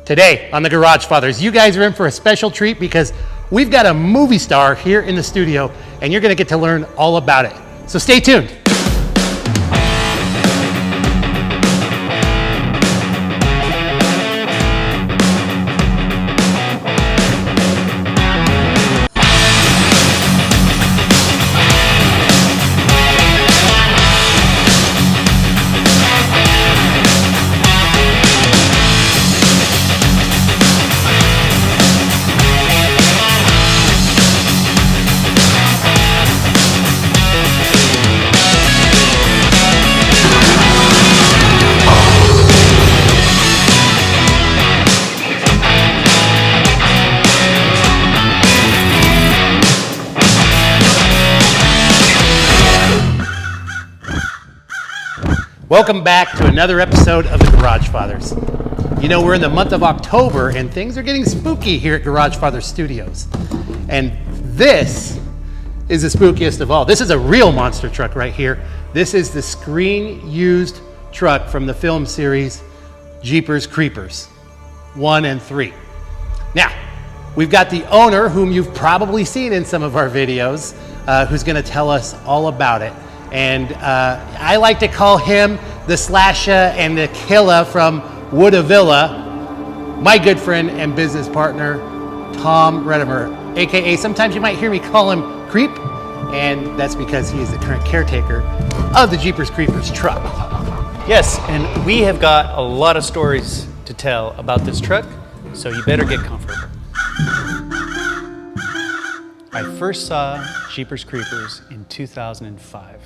Today on the Garagefathers, you guys are in for a special treat because we've got a movie star here in the studio and you're going to get to learn all about it. So stay tuned. Welcome back to another episode of the Garagefathers. You know, we're in the month of October and things are getting spooky here at Garagefathers Studios. And this is the spookiest of all. This is a real monster truck right here. This is the screen-used truck from the film series Jeepers Creepers 1 and 3. Now, we've got the owner, whom you've probably seen in some of our videos, who's going to tell us all about it. And I like to call him the slasher and the killer from Woodavilla, my good friend and business partner, Tom Redemer, AKA sometimes you might hear me call him Creep, and that's because he is the current caretaker of the Jeepers Creepers truck. Yes, and we have got a lot of stories to tell about this truck, so you better get comfortable. I first saw Jeepers Creepers in 2005.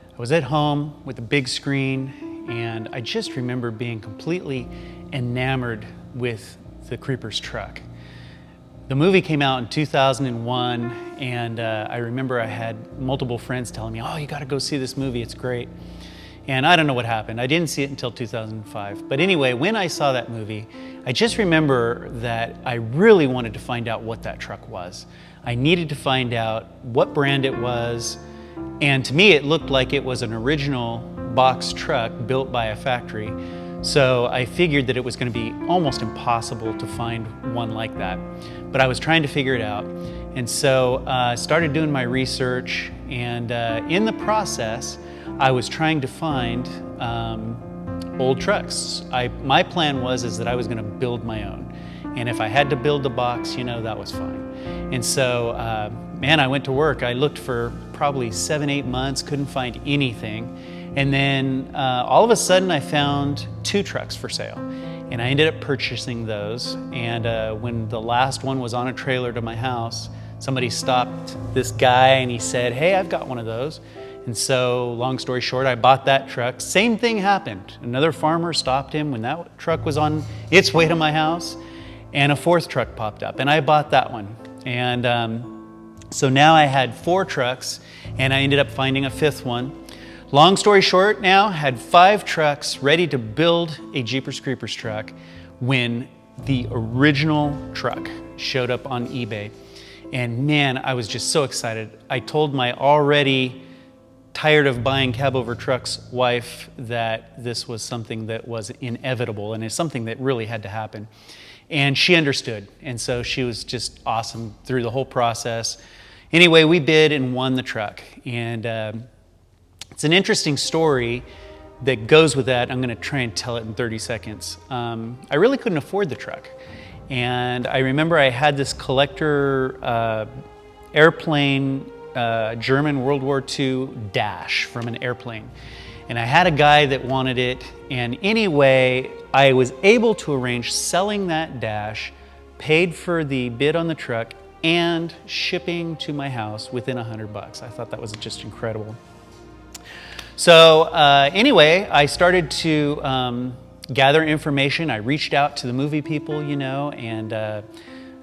I was at home with a big screen, and I just remember being completely enamored with the Creepers truck. The movie came out in 2001, and I remember I had multiple friends telling me, oh, you gotta go see this movie, it's great. And I don't know what happened. I didn't see it until 2005. But anyway, when I saw that movie, I just remember that I really wanted to find out what that truck was. I needed to find out what brand it was, and to me it looked like it was an original box truck built by a factory. So I figured that it was going to be almost impossible to find one like that. But I was trying to figure it out. And so I started doing my research, and in the process, I was trying to find old trucks. My plan was that I was going to build my own. And if I had to build the box, you know, that was fine. And so, man, I went to work. I looked for probably 7-8 months, couldn't find anything. And then all of a sudden I found 2 trucks for sale. And I ended up purchasing those. And when the last one was on a trailer to my house, somebody stopped this guy and he said, hey, I've got one of those. And so, long story short, I bought that truck. Same thing happened. Another farmer stopped him when that truck was on its way to my house, and a 4th truck popped up, and I bought that one. And so now I had 4 trucks, and I ended up finding a 5th one. Long story short, now had 5 trucks ready to build a Jeepers Creepers truck when the original truck showed up on eBay. And man, I was just so excited. I told my already tired of buying cab over trucks wife that this was something that was inevitable and it's something that really had to happen. And she understood. And so she was just awesome through the whole process. Anyway, we bid and won the truck. And it's an interesting story that goes with that. I'm going to try and tell it in 30 seconds. I really couldn't afford the truck. And I remember I had this collector airplane German World War II dash from an airplane. And I had a guy that wanted it, and anyway, I was able to arrange selling that dash, paid for the bid on the truck, and shipping to my house within $100. I thought that was just incredible. So anyway, I started to gather information. I reached out to the movie people, you know, and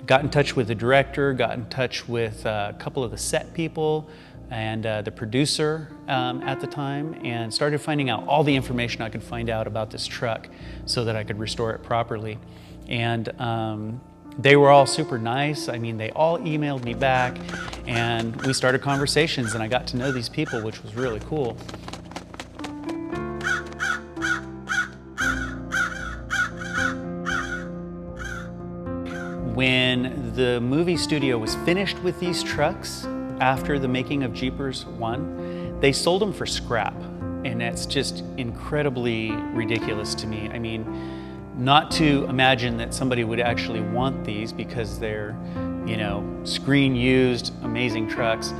got in touch with the director, got in touch with a couple of the set people and the producer at the time, and started finding out all the information I could find out about this truck so that I could restore it properly. And they were all super nice. I mean, they all emailed me back, and we started conversations, and I got to know these people, which was really cool. when the movie studio was finished with these trucks after the making of Jeepers 1, they sold them for scrap. And that's just incredibly ridiculous to me. I mean, not to imagine that somebody would actually want these because they're, you know, screen used, amazing trucks.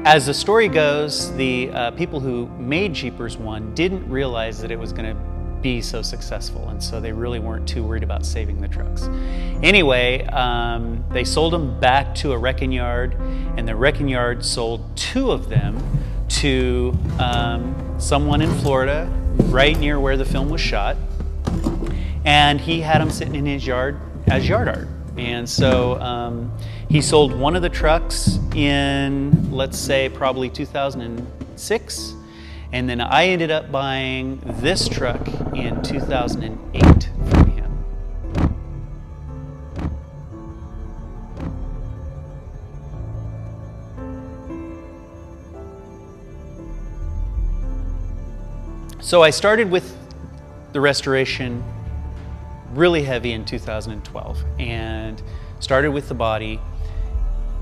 As the story goes, the people who made Jeepers 1 didn't realize that it was going to be so successful, and so they really weren't too worried about saving the trucks. Anyway, they sold them back to a wrecking yard, and the wrecking yard sold 2 of them to someone in Florida, right near where the film was shot, and he had them sitting in his yard as yard art. And so he sold one of the trucks in, let's say, probably 2006, and then I ended up buying this truck in 2008 from him. So I started with the restoration really heavy in 2012 and started with the body.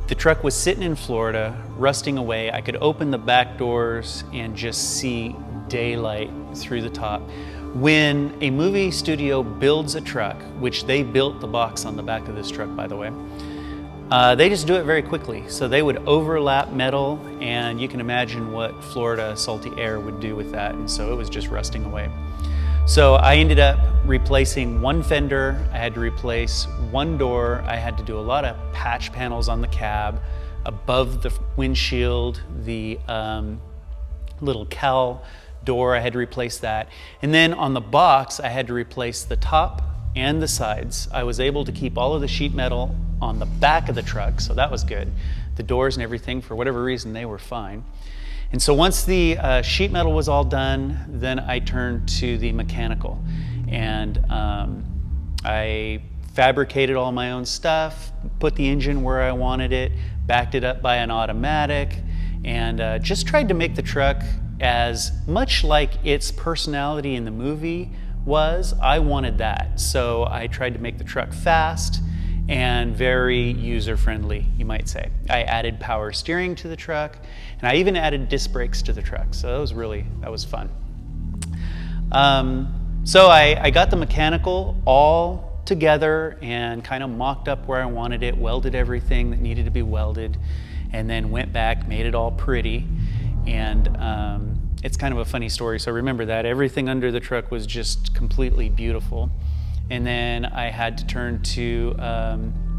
The truck was sitting in Florida, rusting away. I could open the back doors and just see daylight through the top. When a movie studio builds a truck, which they built the box on the back of this truck, by the way, they just do it very quickly. So they would overlap metal, and you can imagine what Florida salty air would do with that. And so it was just rusting away. So I ended up replacing one fender. I had to replace one door. I had to do a lot of patch panels on the cab, above the windshield, the little cowl door, I had to replace that. And then on the box, I had to replace the top and the sides. I was able to keep all of the sheet metal on the back of the truck, so that was good. The doors and everything, for whatever reason, they were fine. And so once the sheet metal was all done, then I turned to the mechanical. And I fabricated all my own stuff, put the engine where I wanted it, backed it up by an automatic, and just tried to make the truck as much like its personality in the movie was. I wanted that. So I tried to make the truck fast and very user-friendly, you might say. I added power steering to the truck, and I even added disc brakes to the truck. So that was fun. So I got the mechanical all together and kind of mocked up where I wanted it, welded everything that needed to be welded, and then went back, made it all pretty. And it's kind of a funny story, so remember that. Everything under the truck was just completely beautiful. And then I had to turn to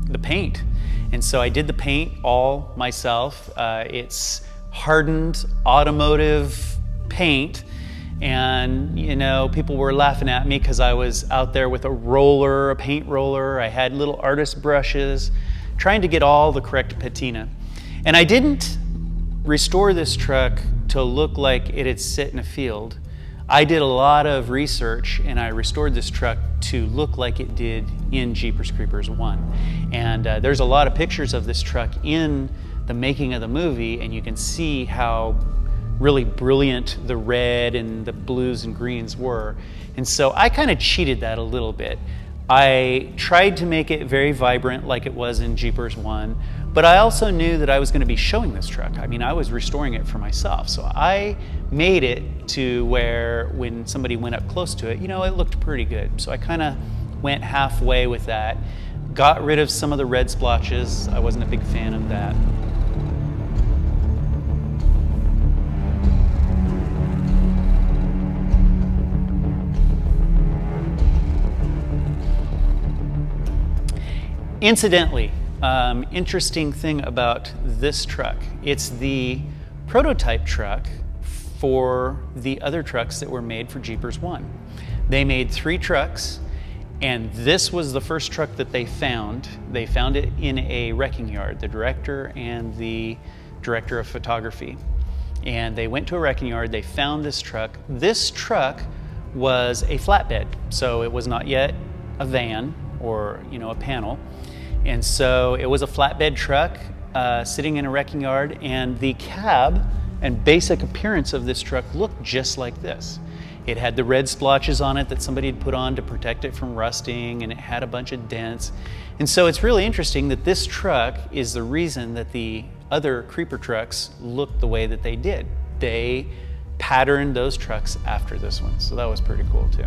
the paint. And so I did the paint all myself. It's hardened automotive paint. And, you know, people were laughing at me because I was out there with a roller, a paint roller. I had little artist brushes, trying to get all the correct patina. And I didn't restore this truck to look like it had sit in a field. I did a lot of research, and I restored this truck to look like it did in Jeepers Creepers 1. And there's a lot of pictures of this truck in the making of the movie, and you can see how really brilliant the red and the blues and greens were. And so I kind of cheated that a little bit. I tried to make it very vibrant like it was in Jeepers 1, but I also knew that I was going to be showing this truck. I mean, I was restoring it for myself. So I made it to where when somebody went up close to it, you know, it looked pretty good. So I kind of went halfway with that, got rid of some of the red splotches. I wasn't a big fan of that. Incidentally, interesting thing about this truck, it's the prototype truck for the other trucks that were made for Jeepers 1. They made 3 trucks, and this was the first truck that they found. They found it in a wrecking yard, the director and the director of photography. And they went to a wrecking yard, they found this truck. This truck was a flatbed, so it was not yet a van or, you know, a panel. And so it was a flatbed truck sitting in a wrecking yard, and the cab and basic appearance of this truck looked just like this. It had the red splotches on it that somebody had put on to protect it from rusting, and it had a bunch of dents. And so it's really interesting that this truck is the reason that the other creeper trucks looked the way that they did. They patterned those trucks after this one, so that was pretty cool too.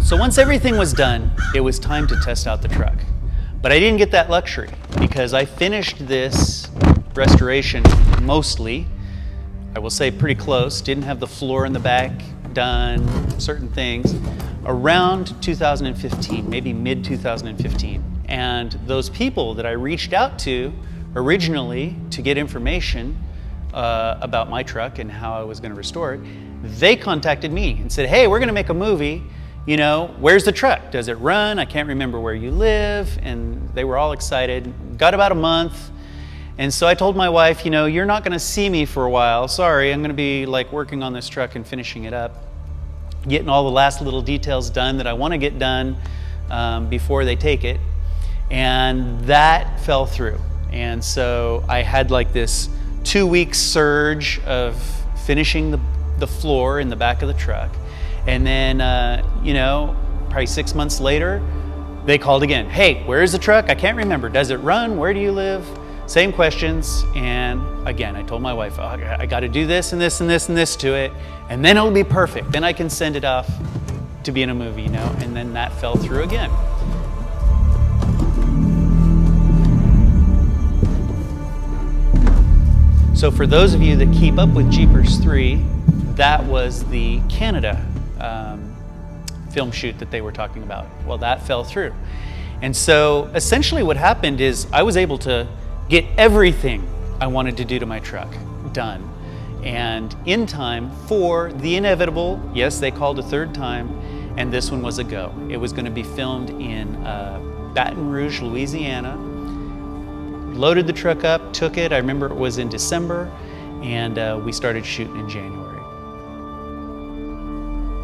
So once everything was done, it was time to test out the truck. But I didn't get that luxury because I finished this restoration mostly, I will say pretty close, didn't have the floor in the back done, certain things, around 2015, maybe mid 2015. And those people that I reached out to originally to get information about my truck and how I was going to restore it, they contacted me and said, hey, we're going to make a movie. You know, where's the truck? Does it run? I can't remember where you live. And they were all excited. Got about a month. And so I told my wife, you know, you're not going to see me for a while. Sorry, I'm going to be like working on this truck and finishing it up, getting all the last little details done that I want to get done before they take it. And that fell through. And so I had like this 2-week surge of finishing the floor in the back of the truck. And then, you know, probably 6 months later, they called again. Hey, where's the truck? I can't remember. Does it run? Where do you live? Same questions. And again, I told my wife, oh, I got to do this and this and this and this to it. And then it'll be perfect. Then I can send it off to be in a movie, you know? And then that fell through again. So for those of you that keep up with Jeepers 3, that was the Canada film shoot that they were talking about. Well, that fell through. And so essentially what happened is I was able to get everything I wanted to do to my truck done. And in time for the inevitable, yes, they called a third time, and this one was a go. It was going to be filmed in Baton Rouge, Louisiana. Loaded the truck up, took it. I remember it was in December, and we started shooting in January.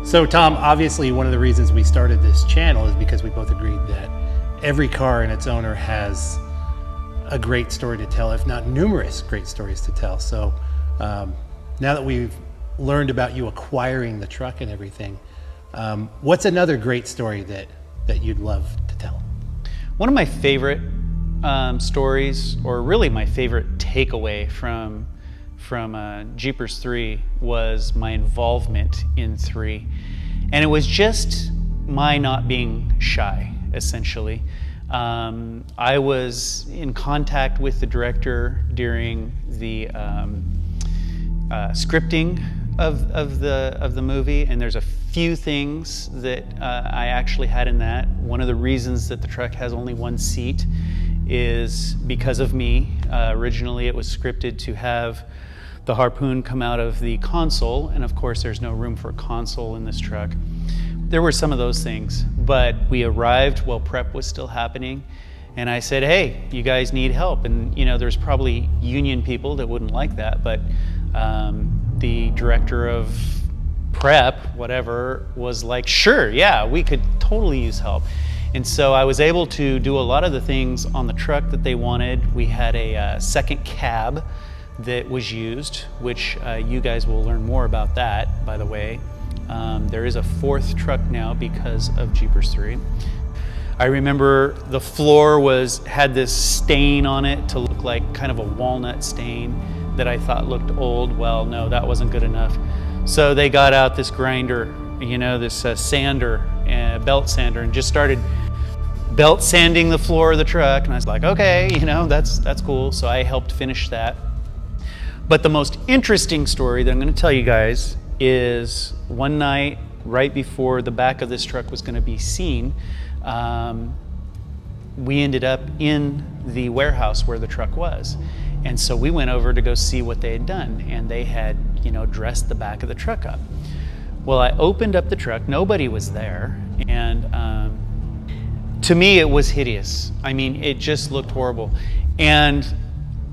So Tom, obviously one of the reasons we started this channel is because we both agreed that every car and its owner has a great story to tell, if not numerous great stories to tell. So now that we've learned about you acquiring the truck and everything, what's another great story that you'd love to tell? One of my favorite stories, or really my favorite takeaway from Jeepers 3 was my involvement in 3. And it was just my not being shy, essentially. I was in contact with the director during the scripting of the movie, and there's a few things that I actually had in that. One of the reasons that the truck has only one seat is because of me. Originally it was scripted to have the harpoon come out of the console, and of course there's no room for a console in this truck. There were some of those things, but we arrived while prep was still happening, and I said, hey, you guys need help. And you know, there's probably union people that wouldn't like that, but the director of prep, whatever, was like, sure, yeah, we could totally use help. And so I was able to do a lot of the things on the truck that they wanted. We had a second cab that was used, which you guys will learn more about that, by the way. There is a fourth truck now because of Jeepers 3. I remember the floor had this stain on it to look like kind of a walnut stain that I thought looked old. Well, no, that wasn't good enough. So they got out this grinder, you know, this sander, belt sander, and just started belt sanding the floor of the truck. And I was like, okay, you know, that's cool. So I helped finish that. But the most interesting story that I'm going to tell you guys is one night right before the back of this truck was going to be seen, we ended up in the warehouse where the truck was. And so we went over to go see what they had done, and they had, you know, dressed the back of the truck up. Well, I opened up the truck, nobody was there, and to me it was hideous. I mean, it just looked horrible. And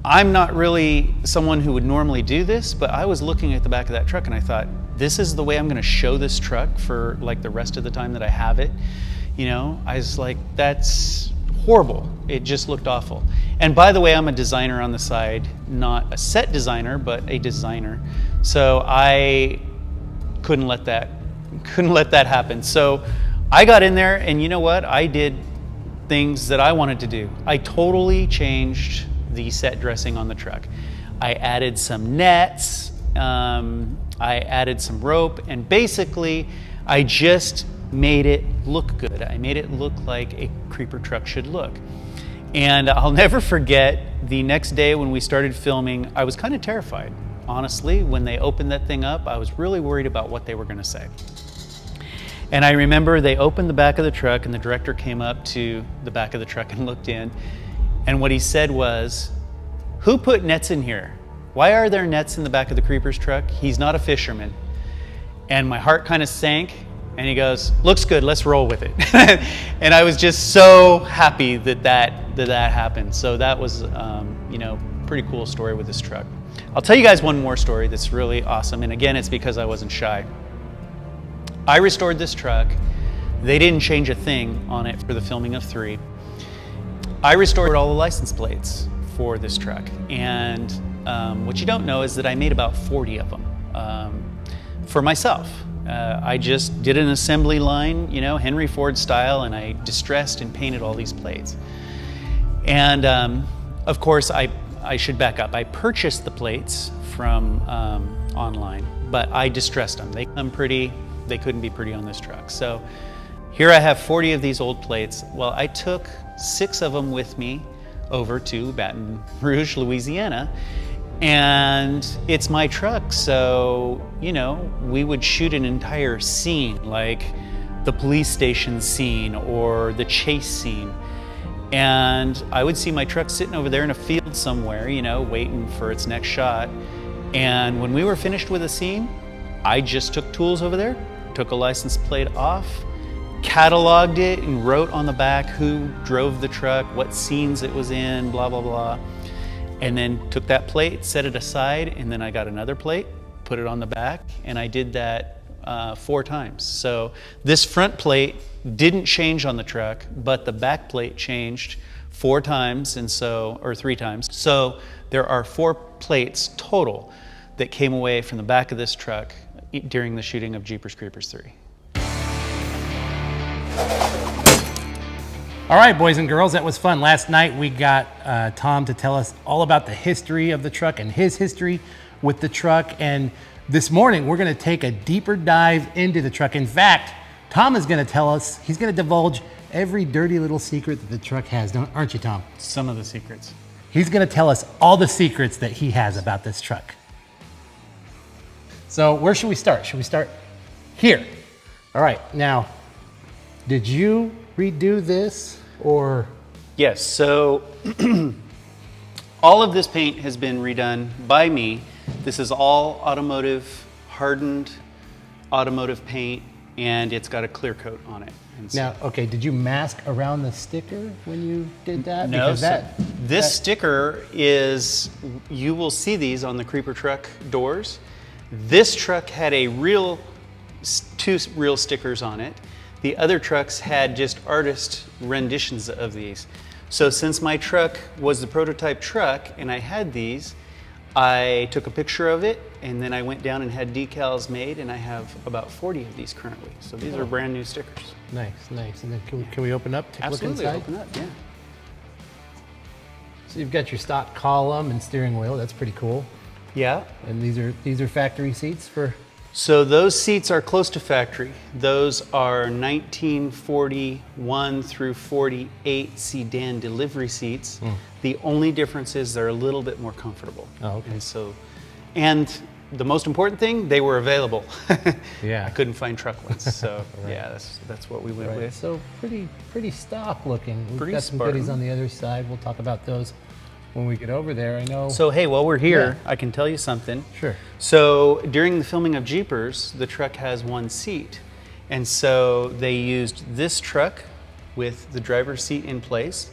I'm not really someone who would normally do this, but I was looking at the back of that truck and I thought, this is the way I'm going to show this truck for like the rest of the time that I have it. You know, I was like, that's horrible. It just looked awful. And by the way, I'm a designer on the side, not a set designer, but a designer. So I couldn't let that happen. So I got in there, and you know what? I did things that I wanted to do. I totally changed the set dressing on the truck. I added some nets, I added some rope, and basically I just made it look good. I made it look like a creeper truck should look. And I'll never forget the next day when we started filming, I was kind of terrified. Honestly, when they opened that thing up, I was really worried about what they were going to say. And I remember they opened the back of the truck, and the director came up to the back of the truck and looked in. And what he said was, "Who put nets in here? Why are there nets in the back of the creeper's truck? He's not a fisherman." And my heart kind of sank, and he goes, "Looks good, let's roll with it." And I was just so happy that happened. So that was, you know, pretty cool story with this truck. I'll tell you guys one more story that's really awesome. And again, it's because I wasn't shy. I restored this truck. They didn't change a thing on it for the filming of 3. I restored all the license plates for this truck. And what you don't know is that I made about 40 of them for myself. I just did an assembly line, you know, Henry Ford style, and I distressed and painted all these plates. And of course, I should back up. I purchased the plates from online, but I distressed them. They come pretty. They couldn't be pretty on this truck. So here I have 40 of these old plates. Well, I took 6 of them with me over to Baton Rouge, Louisiana, and it's my truck. So, you know, we would shoot an entire scene, like the police station scene or the chase scene. And I would see my truck sitting over there in a field somewhere, you know, waiting for its next shot. And when we were finished with a scene, I just took tools over there, took a license plate off, cataloged it, and wrote on the back who drove the truck, what scenes it was in, blah, blah, blah. And then took that plate, set it aside, and then I got another plate, put it on the back, and I did that 4 times. So this front plate didn't change on the truck, but the back plate changed 4 times, and so, or 3 times. So there are 4 plates total that came away from the back of this truck during the shooting of Jeepers Creepers 3. All right, boys and girls, that was fun. Last night we got Tom to tell us all about the history of the truck and his history with the truck. And this morning we're going to take a deeper dive into the truck. In fact, Tom is going to tell us, he's going to divulge every dirty little secret that the truck has, aren't you, Tom? Some of the secrets. He's going to tell us all the secrets that he has about this truck. So where should we start? Should we start here? All right, now, did you redo this or? Yes, so all of this paint has been redone by me. This is all automotive, hardened automotive paint, and it's got a clear coat on it. And so, now, okay, did you mask around the sticker when you did that? no, Because this sticker is, you will see these on the creeper truck doors. This truck had a 2 real stickers on it. The other trucks had just artist renditions of these. So since my truck was the prototype truck and I had these, I took a picture of it and then I went down and had decals made, and I have about 40 of these currently. So these are brand new stickers. Nice, nice. And then can we open up, take Absolutely, a look inside? open up, yeah. So you've got your stock column and steering wheel. That's pretty cool. Yeah. And these are factory seats for? So those seats are close to factory. Those are 1941 through 48 sedan delivery seats. The only difference is they're a little bit more comfortable. Oh, okay. And the most important thing, they were available. Yeah. I couldn't find truck ones, so Right. yeah, that's what we went with. So pretty stock looking. We've Pretty got some Spartan. goodies on the other side. We'll talk about those when we get over there. I know. So hey, while we're here, Yeah. I can tell you something. Sure. So during the filming of Jeepers, the truck has 1 seat. And so they used this truck with the driver's seat in place,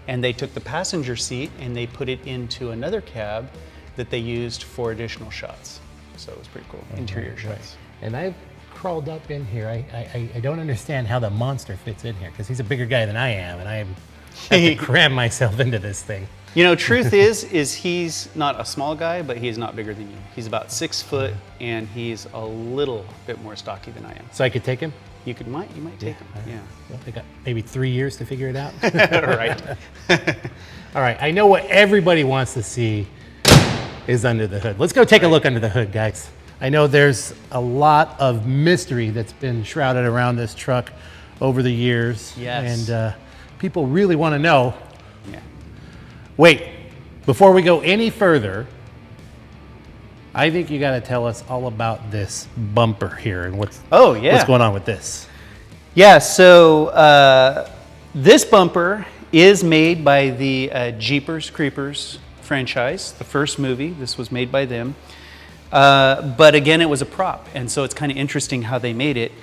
and they took the passenger seat and they put it into another cab that they used for additional shots. So it was pretty cool, interior shots. And I've crawled up in here. I don't understand how the monster fits in here, because he's a bigger guy than I am, and I have to cram myself into this thing. You know, truth is he's not a small guy, but he is not bigger than you. He's about 6 foot, and he's a little bit more stocky than I am. So I could take him? You might take him. Yeah. Well, I got maybe 3 years to figure it out. Right. All right. I know what everybody wants to see is under the hood. Let's go take a look under the hood, guys. I know there's a lot of mystery that's been shrouded around this truck over the years. Yes. And people really want to know. Yeah. Wait, before we go any further, I think you got to tell us all about this bumper here and what's going on with this. Yeah, so this bumper is made by the Jeepers Creepers franchise, the first movie. This was made by them. But again, it was a prop, and so it's kind of interesting how they made it.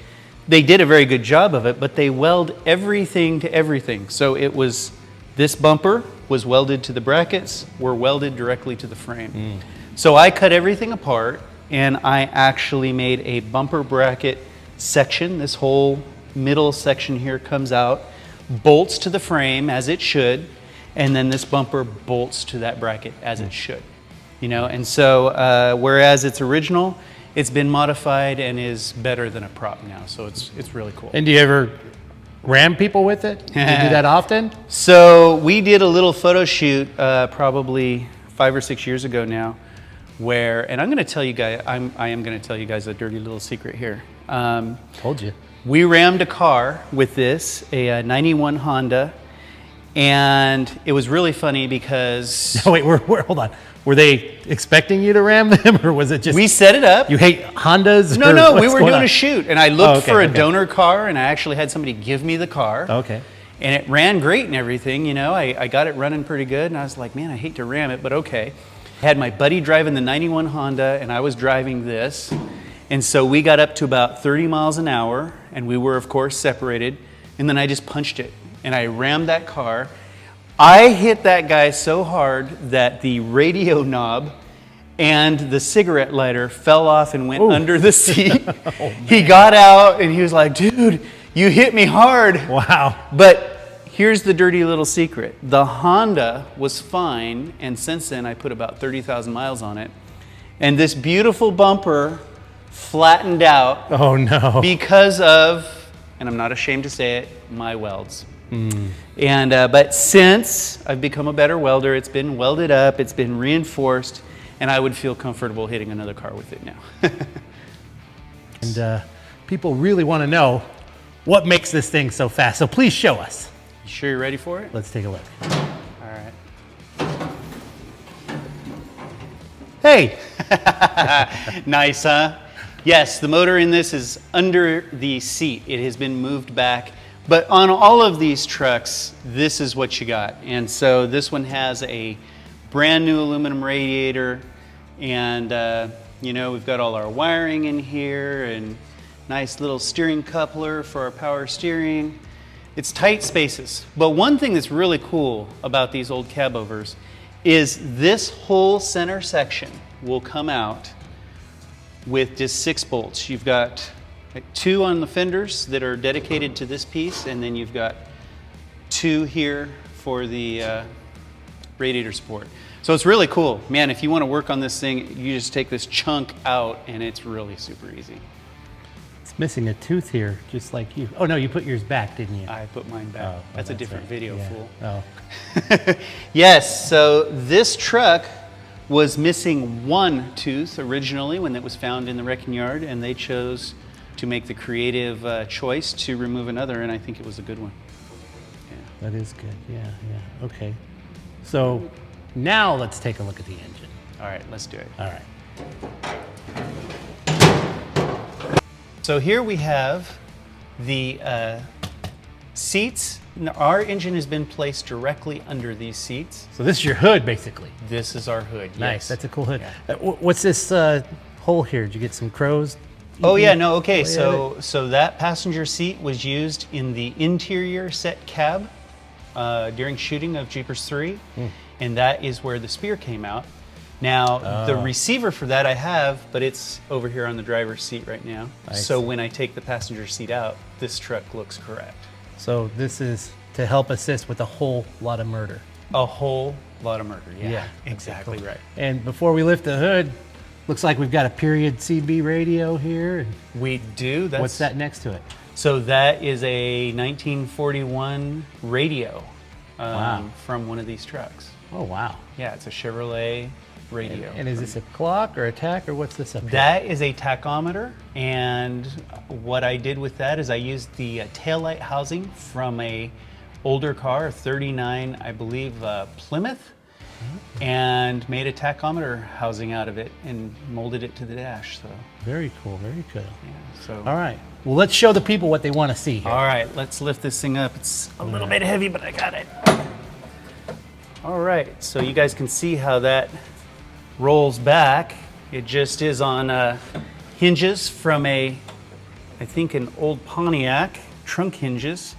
They did a very good job of it, but they weld everything to everything. So it was, this bumper was welded to the brackets, were welded directly to the frame. So I cut everything apart, and I actually made a bumper bracket section. This whole middle section here comes out, bolts to the frame as it should, and then this bumper bolts to that bracket as it should. You know, and so whereas it's original, it's been modified and is better than a prop now. So it's really cool. And do you ever ram people with it? Do you do that often? So we did a little photo shoot probably 5 or 6 years ago now, where, and I'm going to tell you guys, I am going to tell you guys a dirty little secret here. Told you. We rammed a car with this, a 91 Honda, and it was really funny because... No, wait, hold on. Were they expecting you to ram them, or was it just... We set it up. You hate Hondas? No, we were doing a shoot, and I looked for a okay. donor car, and I actually had somebody give me the car. Okay. And it ran great and everything, you know. I got it running pretty good, and I was like, man, I hate to ram it, but okay. I had my buddy driving the 91 Honda, and I was driving this. And so we got up to about 30 miles an hour, and we were, of course, separated. And then I just punched it, and I rammed that car. I hit that guy so hard that the radio knob and the cigarette lighter fell off and went under the seat. He got out, and he was like, dude, you hit me hard. Wow. But here's the dirty little secret. The Honda was fine, and since then I put about 30,000 miles on it. And this beautiful bumper flattened out. Oh no. Because of, and I'm not ashamed to say it, my welds. And but since I've become a better welder, it's been welded up, it's been reinforced, and I would feel comfortable hitting another car with it now. And people really want to know what makes this thing so fast. So please show us. You sure you're ready for it? Let's take a look. All right. Hey. Nice, huh? Yes, the motor in this is under the seat. It has been moved back. But on all of these trucks, this is what you got. And so this one has a brand new aluminum radiator, and you know, we've got all our wiring in here, and nice little steering coupler for our power steering. It's tight spaces. But one thing that's really cool about these old cab overs is this whole center section will come out with just 6 bolts. You've got 2 on the fenders that are dedicated to this piece, and then you've got 2 here for the radiator support. So it's really cool. Man, if you want to work on this thing, you just take this chunk out, and it's really super easy. It's missing a tooth here, just like you. Oh no, you put yours back, didn't you? I put mine back. Oh, that's a different right. video, Yeah. fool. Oh. Yes, so this truck was missing 1 tooth originally when it was found in the wrecking yard, and they chose to make the creative choice to remove another, and I think it was a good one. Yeah. That is good. Yeah. Okay. So now let's take a look at the engine. All right, let's do it. All right. So here we have the seats. Our engine has been placed directly under these seats. So this is your hood, basically. This is our hood. Nice. Yes. That's a cool hood. Yeah. What's this hole here? Did you get some crows? Oh yeah, no, okay. Oh, yeah. So that passenger seat was used in the interior set cab during shooting of Jeepers 3, and that is where the spear came out. Now, the receiver for that I have, but it's over here on the driver's seat right now. So when I take the passenger seat out, this truck looks correct. So this is to help assist with a whole lot of murder. A whole lot of murder. Yeah, Yeah, exactly right. And before we lift the hood, looks like we've got a period CB radio here. We do. What's that next to it? So that is a 1941 radio Wow. from one of these trucks. Oh, wow. Yeah, it's a Chevrolet radio. And is this a clock or a tack, or what's this up here? That is a tachometer, and what I did with that is I used the taillight housing from a older car, a 39, I believe, Plymouth, and made a tachometer housing out of it and molded it to the dash. So Very cool, very cool. yeah, so All right. Well, let's show the people what they want to see here. all right, let's lift this thing up. It's a little bit heavy, but I got it. All right, so you guys can see how that rolls back. It just is on hinges from I think an old Pontiac. Trunk hinges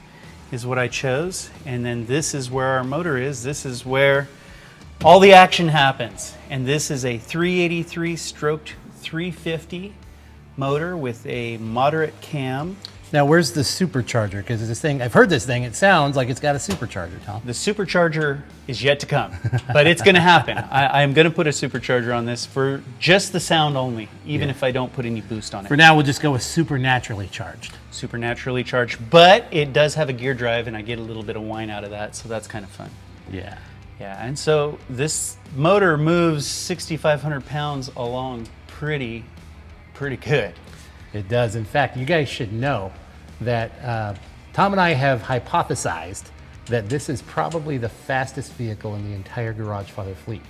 is what I chose. And then this is where our motor is. This is where all the action happens. And this is a 383 stroked 350 motor with a moderate cam. Now, where's the supercharger? Because this thing, I've heard this thing, it sounds like it's got a supercharger, Tom. The supercharger is yet to come, but it's going to happen. I am going to put a supercharger on this for just the sound only, even if I don't put any boost on it. For now, we'll just go with supernaturally charged. Supernaturally charged, but it does have a gear drive, and I get a little bit of whine out of that, so that's kind of fun. Yeah. Yeah, and so this motor moves 6,500 pounds along pretty good. It does. In fact, you guys should know that Tom and I have hypothesized that this is probably the fastest vehicle in the entire Garagefather fleet,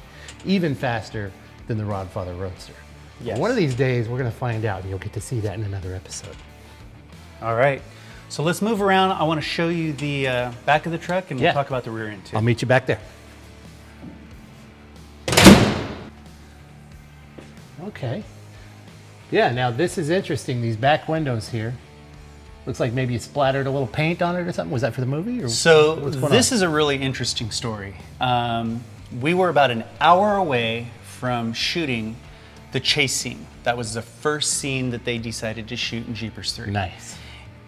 even faster than the Rodfather Roadster. Yes. One of these days, we're going to find out, and you'll get to see that in another episode. All right, so let's move around. I want to show you the back of the truck, and we'll talk about the rear end too. I'll meet you back there. Okay. Yeah, now this is interesting, these back windows here. Looks like maybe you splattered a little paint on it or something. Was that for the movie? Or So what's going this on? is a really interesting story. We were about an hour away from shooting the chase scene. That was the first scene that they decided to shoot in Jeepers 3. Nice.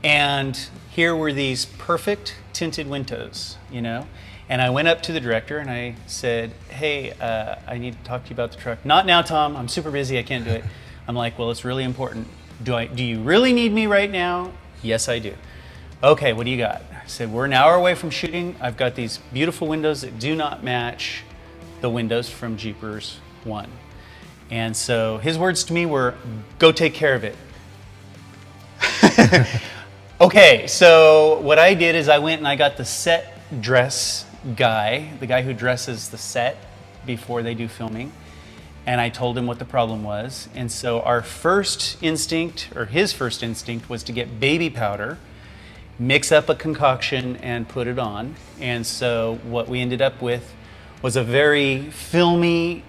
And here were these perfect tinted windows, you know? And I went up to the director and I said, hey, I need to talk to you about the truck. Not now, Tom, I'm super busy, I can't do it. I'm like, well, it's really important. Do you really need me right now? Yes, I do. Okay, what do you got? I said, we're an hour away from shooting. I've got these beautiful windows that do not match the windows from Jeepers 1. And so his words to me were, go take care of it. Okay, so what I did is I went and I got the set dress guy, the guy who dresses the set before they do filming, and I told him what the problem was. And so our first instinct, or his first instinct, was to get baby powder, mix up a concoction, and put it on. And so what we ended up with was a very filmy,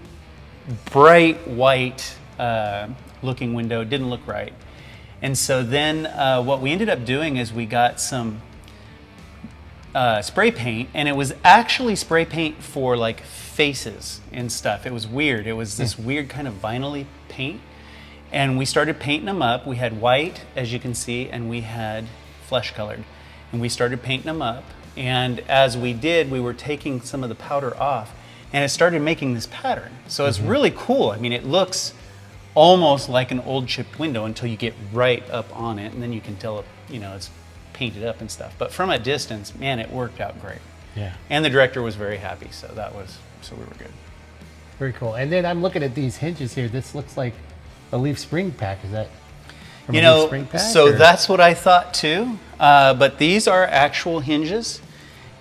bright white looking window. It didn't look right. And so then what we ended up doing is we got some spray paint, and it was actually spray paint for like faces and stuff. It was weird. It was this weird kind of vinyl-y paint. And we started painting them up. We had white, as you can see, and we had flesh colored. And we started painting them up. And as we did, we were taking some of the powder off, and it started making this pattern. So it's really cool. I mean, it looks almost like an old chipped window until you get right up on it, and then you can tell, you know, it's painted up and stuff. But from a distance, man, it worked out great. Yeah. And the director was very happy, so we were good. Very cool. And then I'm looking at these hinges here. This looks like a leaf spring pack. Is that from You a leaf know, spring pack? so or? that's what I thought too. But these are actual hinges,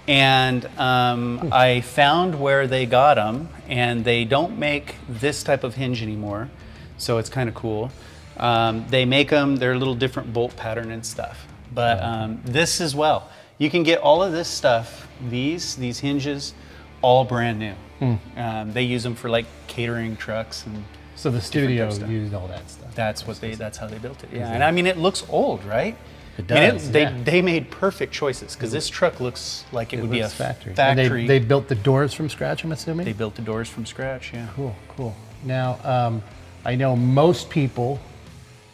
and I found where they got them, and they don't make this type of hinge anymore, so it's kind of cool. They make them; they're a little different bolt pattern and stuff. But this as well. You can get all of this stuff, these hinges, all brand new. They use them for like catering trucks and. So the studio stuff. used all that stuff. That's how they built it. Yeah, and I mean it looks old, right? It I mean, does. they made perfect choices because this truck looks like it would be a looks factory. factory. And they built the doors from scratch, I'm assuming? They built the doors from scratch. Yeah. Cool. Now, I know most people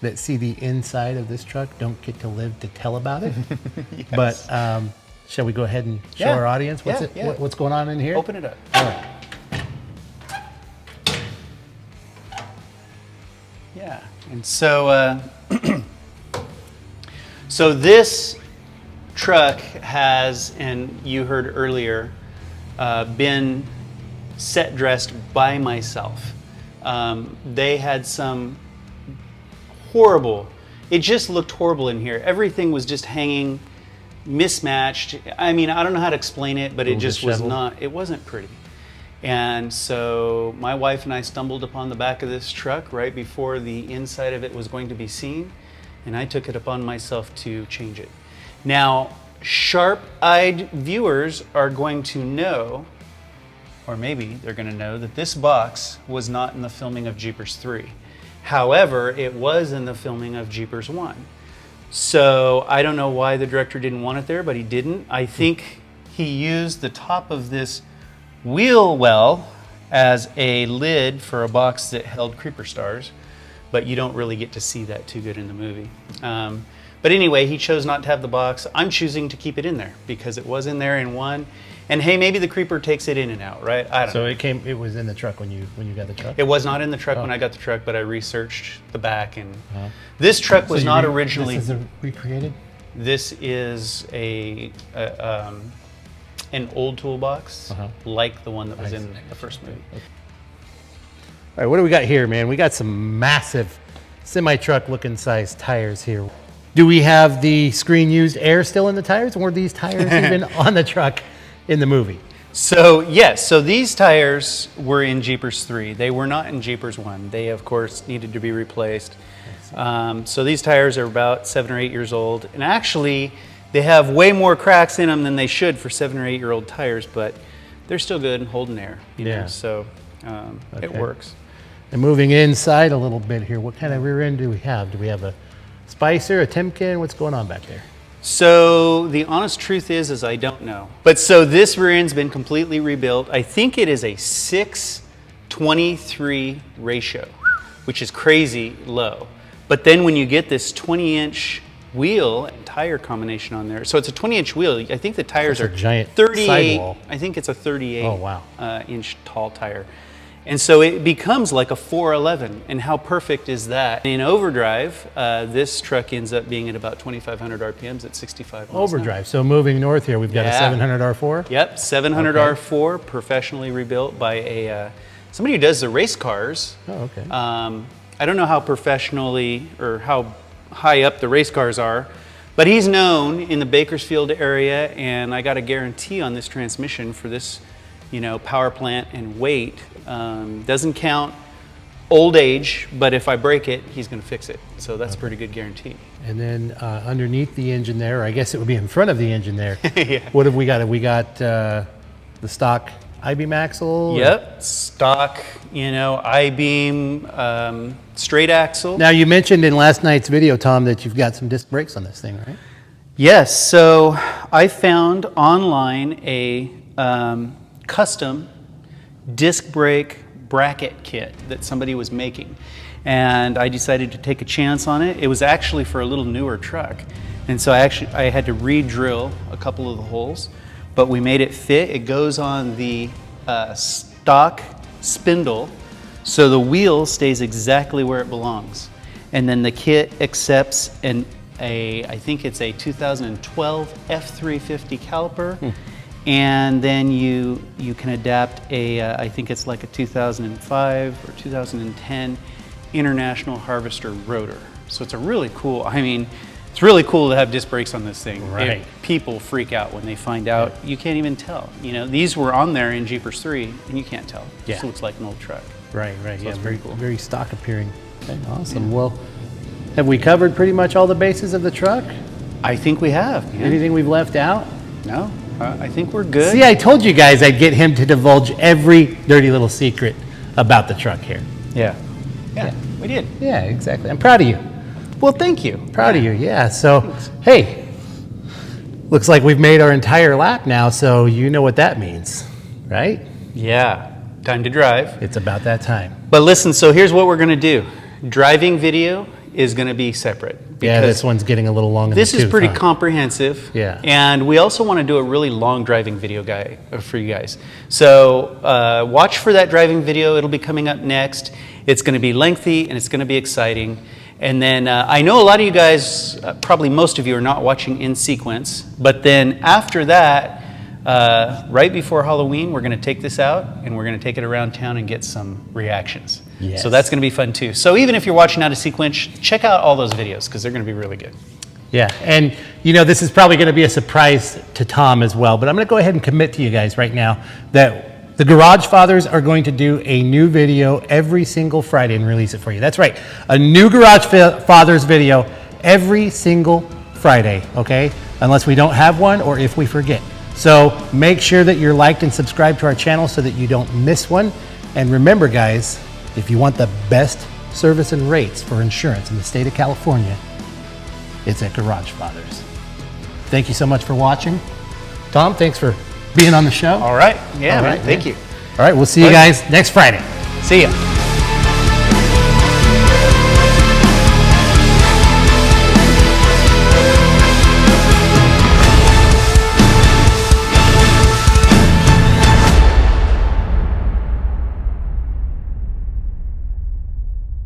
that see the inside of this truck don't get to live to tell about it. Yes. But Shall we go ahead and show Yeah. our audience Yeah. what's going on in here? Open it up. All right. Yeah, and so so this truck has, and you heard earlier, been set dressed by myself. They had some horrible, it just looked horrible in here. Everything was just hanging mismatched. I mean, I don't know how to explain it, but it just was not, it wasn't pretty. And so my wife and I stumbled upon the back of this truck right before the inside of it was going to be seen, and I took it upon myself to change it. Now, sharp-eyed viewers are going to know, or maybe they're going to know, that this box was not in the filming of Jeepers 3. However, it was in the filming of Jeepers 1. So I don't know why the director didn't want it there, but he didn't. I think he used the top of this wheel well as a lid for a box that held creeper stars, but you don't really get to see that too good in the movie. But anyway, he chose not to have the box. I'm choosing to keep it in there because it was in there in 1. And hey, maybe the creeper takes it in and out, right? I don't know. So it was in the truck when you got the truck? It was not in the truck when I got the truck, but I researched the back, and this truck was not originally. This is recreated? This is an old toolbox, like the one that was in the first movie. All right, what do we got here, man? We got some massive semi-truck looking size tires here. Do we have the screen used air still in the tires? Or were these tires even on the truck in the movie? So yes, so these tires were in Jeepers 3. They were not in Jeepers 1. They, of course, needed to be replaced. So these tires are about 7 or 8 years old. And actually, they have way more cracks in them than they should for 7 or 8 year old tires, but they're still good and holding air. You know? So it works. And moving inside a little bit here, what kind of rear end do we have? Do we have a Spicer, a Timken? What's going on back there? So the honest truth is I don't know. But so this rear end's been completely rebuilt. I think it is a 6:23 ratio, which is crazy low. But then when you get this 20-inch wheel and tire combination on there, so it's a 20-inch wheel. I think the tires are giant 38. sidewall. I think it's a 38 inch tall tire. And so it becomes like a 411. And how perfect is that? In overdrive, this truck ends up being at about 2,500 RPMs at 65 miles an hour. Overdrive. So moving north here, we've got a 700 R4? Yep, 700 R4, professionally rebuilt by somebody who does the race cars. Oh, okay. I don't know how professionally or how high up the race cars are, but he's known in the Bakersfield area, and I got a guarantee on this transmission for this, power plant and weight. Doesn't count old age, but if I break it, he's going to fix it. So that's a pretty good guarantee. And then underneath the engine there, or I guess it would be in front of the engine there. Yeah. What have we got? We got the stock I-beam axle? Yep, stock, I-beam, straight axle. Now you mentioned in last night's video, Tom, that you've got some disc brakes on this thing, right? Yes, so I found online a custom disc brake bracket kit that somebody was making, and I decided to take a chance on it. It was actually for a little newer truck, and so I had to re-drill a couple of the holes, but we made it fit. It goes on the stock spindle, so the wheel stays exactly where it belongs, and then the kit accepts I think it's a 2012 F350 caliper. And then you can adapt I think it's like a 2005 or 2010 International Harvester rotor. So it's a really cool, it's really cool to have disc brakes on this thing. Right. People freak out when they find out. You can't even tell. These were on there in Jeepers 3, and you can't tell. It just looks like an old truck. Right. So Yeah, it's very pretty cool. Very stock appearing. Okay, awesome. Well, have we covered pretty much all the bases of the truck? I think we have. Man. Anything we've left out? No, I think we're good. See, I told you guys I'd get him to divulge every dirty little secret about the truck here. Yeah, we did. Yeah, exactly. I'm proud of you. Well, thank you. Proud of you, yeah. So, hey, looks like we've made our entire lap now, so you know what that means, right? Yeah, time to drive. It's about that time. But listen, so here's what we're gonna do. Driving video is going to be separate. Yeah, this one's getting a little long in This the is tooth, pretty huh? comprehensive. Yeah. And we also want to do a really long driving video for you guys. So watch for that driving video. It'll be coming up next. It's going to be lengthy and it's going to be exciting. And then I know a lot of you guys, probably most of you, are not watching in sequence. But then after that, right before Halloween, we're going to take this out and we're going to take it around town and get some reactions. Yes. So that's going to be fun too. So even if you're watching out of sequence, check out all those videos because they're going to be really good. Yeah, and you know, this is probably going to be a surprise to Tom as well, but I'm going to go ahead and commit to you guys right now that the Garagefathers are going to do a new video every single Friday and release it for you. That's right, a new Garagefathers video every single Friday, okay? Unless we don't have one or if we forget. So make sure that you're liked and subscribed to our channel so that you don't miss one. And remember, guys, if you want the best service and rates for insurance in the state of California, it's at Garagefathers. Thank you so much for watching. Tom, thanks for being on the show. All right. Yeah, All man. right, Thank you. All right, we'll see you guys next Friday. See ya.